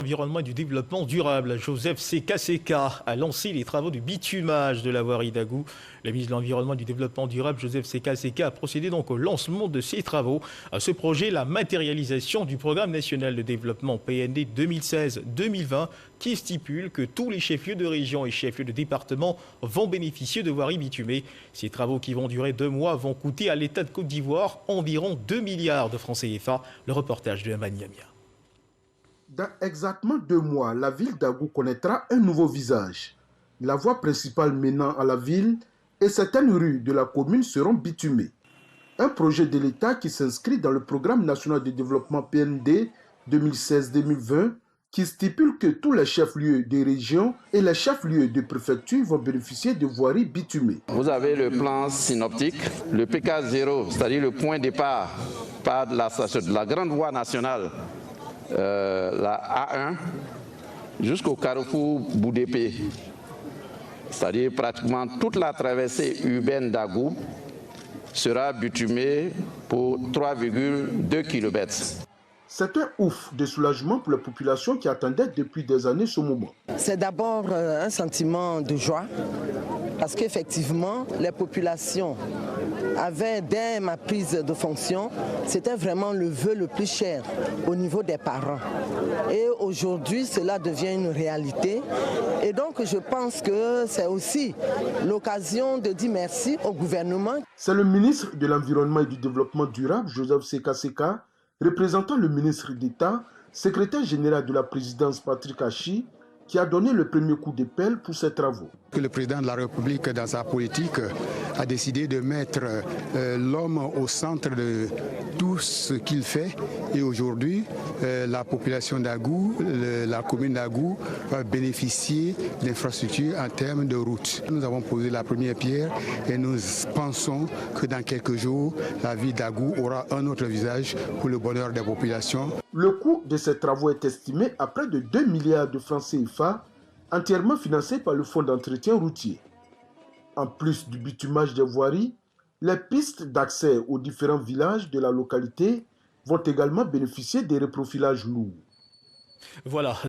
L'environnement et du développement durable, Joseph Seka a lancé les travaux du bitumage de la voirie d'Agou. Le ministre de l'Environnement et du Développement durable, Joseph Seka a procédé donc au lancement de ces travaux. À ce projet, la matérialisation du Programme national de développement PND 2016-2020 qui stipule que tous les chefs-lieux de région et chefs-lieux de département vont bénéficier de voiries bitumées. Ces travaux qui vont durer 2 mois vont coûter à l'État de Côte d'Ivoire environ 2 milliards de francs CFA. Le reportage de Amani Amia. Dans exactement 2 mois, la ville d'Agou connaîtra un nouveau visage. La voie principale menant à la ville et certaines rues de la commune seront bitumées. Un projet de l'État qui s'inscrit dans le Programme national de développement PND 2016-2020 qui stipule que tous les chefs-lieux des régions et les chefs-lieux de préfecture vont bénéficier de voiries bitumées. Vous avez le plan synoptique, le PK0, c'est-à-dire le point départ par de la grande voie nationale, la A1 jusqu'au carrefour Boudépé, c'est-à-dire pratiquement toute la traversée urbaine d'Agou sera bitumée pour 3,2 km. C'est un ouf de soulagement pour la population qui attendait depuis des années ce moment. C'est d'abord un sentiment de joie parce qu'effectivement les populations avaient, dès ma prise de fonction, c'était vraiment le vœu le plus cher au niveau des parents. Et aujourd'hui, cela devient une réalité. Et donc, je pense que c'est aussi l'occasion de dire merci au gouvernement. C'est le ministre de l'Environnement et du Développement durable, Joseph Seka, représentant le ministre d'État, secrétaire général de la présidence Patrick Hachi, qui a donné le premier coup de pelle pour ces travaux. Le président de la République, dans sa politique, a décidé de mettre l'homme au centre de tout ce qu'il fait. Et aujourd'hui, la population d'Agou, la commune d'Agou, va bénéficier d'infrastructures en termes de routes. Nous avons posé la première pierre et nous pensons que dans quelques jours, la ville d'Agou aura un autre visage pour le bonheur des populations. Le coût de ces travaux est estimé à près de 2 milliards de francs CFA, entièrement financé par le Fonds d'entretien routier. En plus du bitumage des voiries, les pistes d'accès aux différents villages de la localité vont également bénéficier des reprofilages lourds. Voilà.